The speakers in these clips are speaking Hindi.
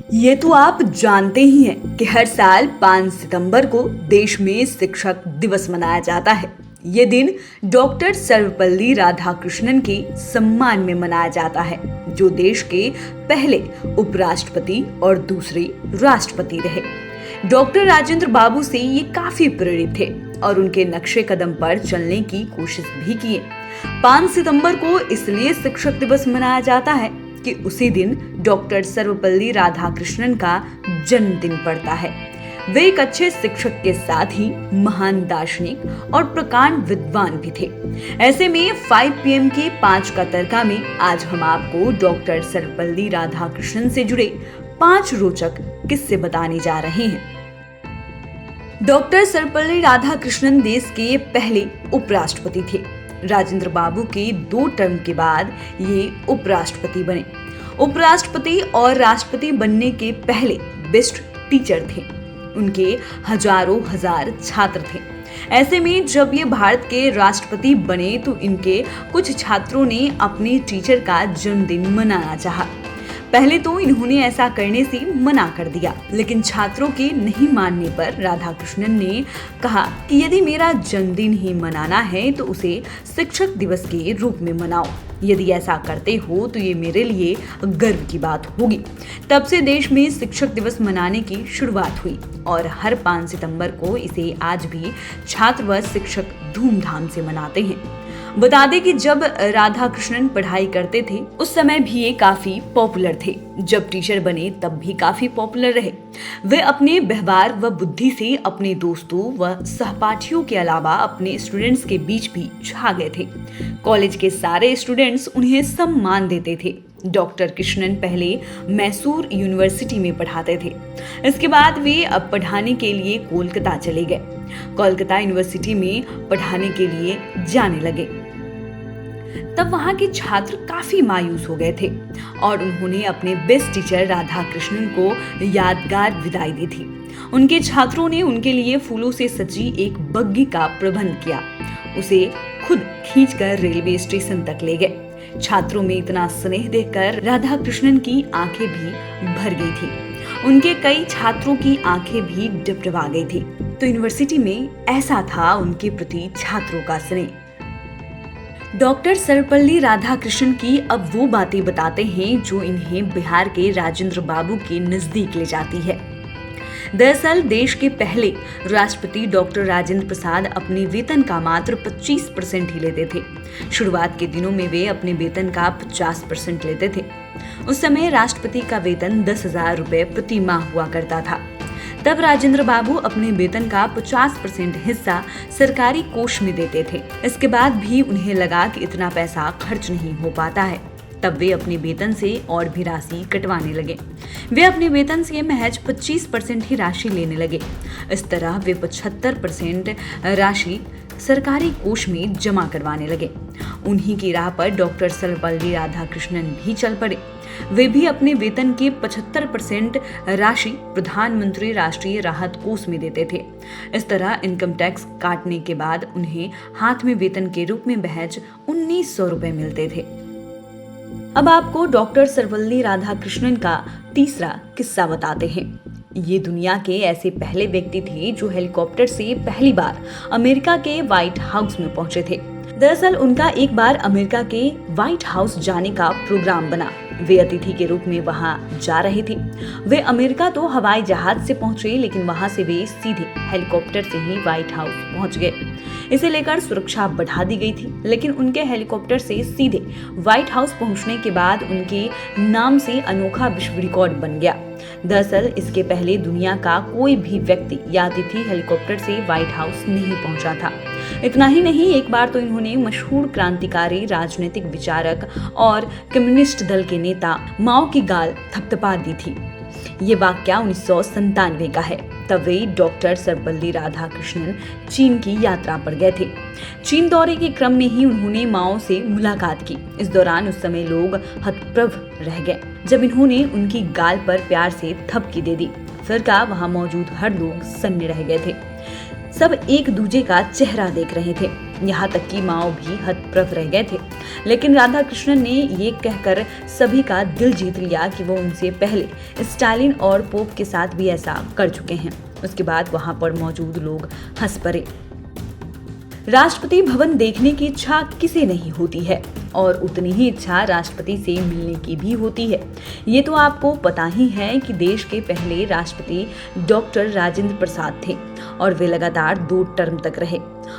ये तो आप जानते ही हैं कि हर साल 5 सितंबर को देश में शिक्षक दिवस मनाया जाता है। ये दिन डॉक्टर सर्वपल्ली राधाकृष्णन के सम्मान में मनाया जाता है, जो देश के पहले उपराष्ट्रपति और दूसरे राष्ट्रपति रहे। डॉक्टर राजेंद्र बाबू से ये काफी प्रेरित थे और उनके नक्शे कदम पर चलने की कोशिश भी किए। 5 सितंबर को इसलिए शिक्षक दिवस मनाया जाता है कि उसी दिन डॉक्टर सर्वपल्ली राधाकृष्णन का जन्मदिन पड़ता है। वे एक अच्छे शिक्षक के साथ ही महान दार्शनिक और प्रकांड विद्वान भी थे। ऐसे में 5 PM के 5 का तड़का में आज हम आपको डॉक्टर सर्वपल्ली राधाकृष्णन से जुड़े 5 रोचक किस्से बताने जा रहे हैं। डॉक्टर सर्वपल्ली राधाकृष्णन देश के पहले उपराष्ट्रपति थे। राजेंद्र बाबू के 2 टर्म के बाद ये उपराष्ट्रपति बने। उपराष्ट्रपति और राष्ट्रपति बनने के पहले बेस्ट टीचर थे। उनके हजारों हजार छात्र थे। ऐसे में जब ये भारत के राष्ट्रपति बने तो इनके कुछ छात्रों ने अपने टीचर का जन्मदिन मनाना चाहा। पहले तो इन्होंने ऐसा करने से मना कर दिया, लेकिन छात्रों के नहीं मानने पर राधाकृष्णन ने कहा कि यदि मेरा जन्मदिन ही मनाना है तो उसे शिक्षक दिवस के रूप में मनाओ। यदि ऐसा करते हो तो ये मेरे लिए गर्व की बात होगी। तब से देश में शिक्षक दिवस मनाने की शुरुआत हुई और हर 5 सितंबर को इसे आज भी छात्र व शिक्षक धूमधाम से मनाते हैं। बता दें कि जब राधाकृष्णन पढ़ाई करते थे उस समय भी ये काफी पॉपुलर थे। जब टीचर बने तब भी काफी पॉपुलर रहे। वे अपने व्यवहार व बुद्धि से अपने दोस्तों व सहपाठियों के अलावा अपने स्टूडेंट्स के बीच भी छा गए थे। कॉलेज के सारे स्टूडेंट्स उन्हें सम्मान देते थे। डॉक्टर कृष्णन पहले मैसूर यूनिवर्सिटी में पढ़ाते थे। इसके बाद वे अब पढ़ाने के लिए कोलकाता चले गए। कोलकाता यूनिवर्सिटी में पढ़ाने के लिए जाने लगे। तब वहां के छात्र काफी मायूस हो गए थे और उन्होंने अपने बेस्ट टीचर राधाकृष्णन को यादगार विदाई दी थी। उनके छात्रों ने उनके लिए फूलों से सजी एक बग्गी का प्रबंध किया। उसे खुद खींचकर रेलवे स्टेशन तक ले गए। छात्रों में इतना स्नेह देखकर राधाकृष्णन की आंखें भी भर गई थी। उनके कई छात्रों की आंखें भी डबडबा गई थी। तो यूनिवर्सिटी में ऐसा था उनके प्रति छात्रों का स्नेह। डॉक्टर सर्वपल्ली राधाकृष्णन की अब वो बातें बताते हैं जो इन्हें बिहार के राजेंद्र बाबू के नजदीक ले जाती है। दरअसल देश के पहले राष्ट्रपति डॉक्टर राजेंद्र प्रसाद अपने वेतन का मात्र 25% ही लेते थे। शुरुआत के दिनों में वे अपने वेतन का 50% लेते थे। उस समय राष्ट्रपति का वेतन 10,000 रुपए प्रति माह हुआ करता था। तब राजेंद्र बाबू अपने वेतन का 50% हिस्सा सरकारी कोष में देते थे। इसके बाद भी उन्हें लगा कि इतना पैसा खर्च नहीं हो पाता है। तब वे अपने वेतन से और भी राशि कटवाने लगे। वे अपने वेतन से महज 25% ही राशि लेने लगे। इस तरह वे 75% राशि सरकारी कोष में जमा करवाने लगे। उन्हीं की राह पर डॉक्टर सर्वपल्ली राधाकृष्णन भी चल पड़े। वे भी अपने वेतन के 75% राशि प्रधानमंत्री राष्ट्रीय राहत कोष में देते थे। इस तरह इनकम टैक्स काटने के बाद उन्हें हाथ में वेतन के रूप में महज 1900 रुपए मिलते थे। अब आपको डॉक्टर सर्वपल्ली राधाकृष्णन का तीसरा किस्सा बताते हैं। ये दुनिया के ऐसे पहले व्यक्ति थे जो हेलीकॉप्टर से पहली बार अमेरिका के व्हाइट हाउस में पहुंचे थे। दरअसल उनका एक बार अमेरिका के व्हाइट हाउस जाने का प्रोग्राम बना। वे अतिथि के रूप में वहां जा रहे थे। वे अमेरिका तो हवाई जहाज से पहुंचे, लेकिन वहां से वे सीधे हेलीकॉप्टर से ही व्हाइट हाउस पहुंच गए। इसे लेकर सुरक्षा बढ़ा दी गई थी, लेकिन उनके हेलीकॉप्टर से सीधे व्हाइट हाउस पहुंचने के बाद उनके नाम से अनोखा विश्व रिकॉर्ड बन गया। दरअसल इसके पहले दुनिया का कोई भी व्यक्ति या अतिथि हेलीकॉप्टर से व्हाइट हाउस नहीं पहुंचा था। इतना ही नहीं, एक बार तो इन्होंने मशहूर क्रांतिकारी, राजनीतिक विचारक और कम्युनिस्ट दल के नेता माओ की गाल थपथपा दी थी। ये वाकया 1997 का है। तब वे डॉक्टर सर्वपल्ली राधाकृष्णन चीन की यात्रा पर गए थे। चीन दौरे के क्रम में ही उन्होंने माओ से मुलाकात की। इस दौरान उस समय लोग हतप्रभ रह गए जब इन्होंने उनकी गाल पर प्यार से थपकी दे दी। फिर का वहां मौजूद हर लोग सन्न रह गए थे। सब एक दूजे का चेहरा देख रहे थे। यहाँ तक कि माओ भी हतप्रभ रह गए थे। लेकिन राधा कृष्णन ने ये कहकर सभी का दिल जीत लिया कि वो उनसे पहले स्टालिन और पोप के साथ भी ऐसा कर चुके हैं। उसके बाद वहां पर मौजूद लोग हंस पड़े। राष्ट्रपति भवन देखने की इच्छा किसे नहीं होती है, और उतनी ही इच्छा राष्ट्रपति से मिलने की भी होती है। ये तो आपको पता ही है कि देश के पहले राष्ट्रपति डॉक्टर राजेंद्र प्रसाद थे और वे लगातार 2 टर्म तक रहे।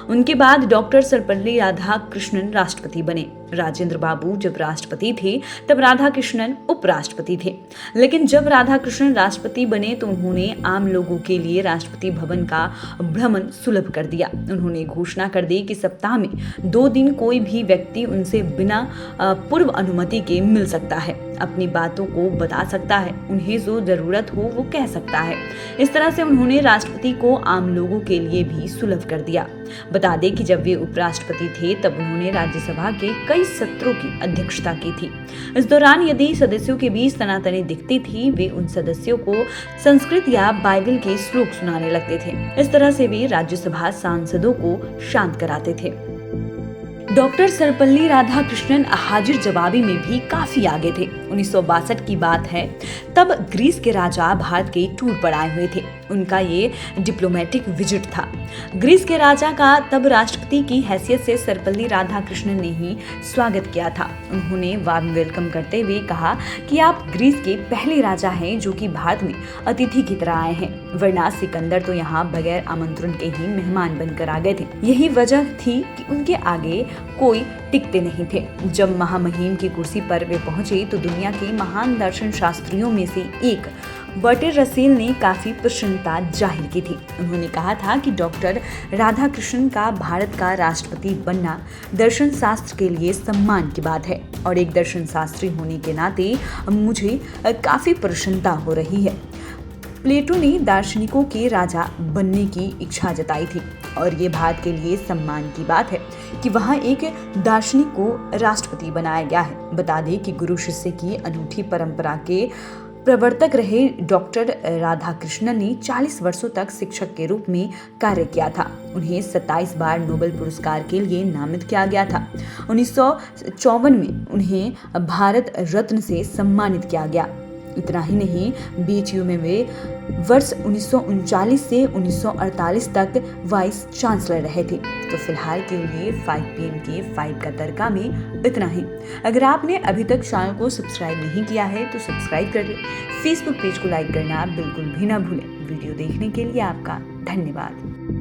उनके बाद डॉक्टर सर्वपल्ली राधाकृष्णन राष्ट्रपति बने। राजेंद्र बाबू जब राष्ट्रपति थे तब राधाकृष्णन उपराष्ट्रपति थे। लेकिन जब राधाकृष्णन राष्ट्रपति बने तो उन्होंने आम लोगों के लिए राष्ट्रपति भवन का भ्रमण सुलभ कर दिया। उन्होंने घोषणा कर दी कि सप्ताह में 2 दिन कोई भी व्यक्ति उनसे बिना पूर्व अनुमति के मिल सकता है, अपनी बातों को बता सकता है, उन्हें जो जरूरत हो वो कह सकता है। इस तरह से उन्होंने राष्ट्रपति को आम लोगों के लिए भी सुलभ कर दिया। बता दें कि जब वे उपराष्ट्रपति थे तब उन्होंने राज्यसभा के कई सत्रों की अध्यक्षता की थी। इस दौरान यदि सदस्यों के बीच तनातनी दिखती थी, वे उन सदस्यों को संस्कृत या बाइबल के श्लोक सुनाने लगते थे। इस तरह से वे राज्यसभा सांसदों को शांत कराते थे। डॉक्टर सर्वपल्ली राधाकृष्णन हाजिर जवाबी में भी काफी आगे थे। 1962 की बात है, तब ग्रीस के राजा भारत के टूर पर आए हुए थे। उनका ये डिप्लोमेटिक विजिट था। ग्रीस के राजा का तब राष्ट्रपति की हैसियत से सर्वपल्ली राधाकृष्णन ने ही स्वागत किया था। उन्होंने वार्म वेलकम करते हुए कहा कि आप ग्रीस के पहले राजा हैं जो कि भारत में अतिथि की तरह आए हैं, वरना सिकंदर तो यहाँ बगैर आमंत्रण के ही मेहमान बनकर आ गए थे। यही वजह थी कि उनके आगे कोई टिकते नहीं थे। जब महामहिम की कुर्सी पर वे पहुंचे तो दुनिया के महान दर्शन शास्त्रियों में से एक बर्टर रसेल ने काफी प्रसन्नता जाहिर की थी। उन्होंने कहा था कि डॉक्टर राधाकृष्णन का भारत का राष्ट्रपति बनना दर्शन शास्त्र के लिए सम्मान की बात है, और एक दर्शन शास्त्री होने के नाते मुझे काफी प्रसन्नता हो रही है। प्लेटो ने दार्शनिकों के राजा बनने की इच्छा जताई थी, और ये भारत के लिए सम्मान की बात है कि वहाँ एक दार्शनिक को राष्ट्रपति बनाया गया है। बता दें कि गुरु शिष्य की अनूठी परंपरा के प्रवर्तक रहे डॉक्टर राधाकृष्णन ने 40 वर्षों तक शिक्षक के रूप में कार्य किया था। उन्हें 27 बार नोबेल पुरस्कार के लिए नामित किया गया था। 1954 में उन्हें भारत रत्न से सम्मानित किया गया। इतना ही नहीं, BHU में वे वर्ष 1939 से 1948 तक वाइस चांसलर रहे थे। तो फिलहाल के लिए 5 PM के 5 का तड़का में इतना ही। अगर आपने अभी तक चैनल को सब्सक्राइब नहीं किया है तो सब्सक्राइब कर लें। फेसबुक पेज को लाइक करना बिल्कुल भी ना भूलें। वीडियो देखने के लिए आपका धन्यवाद।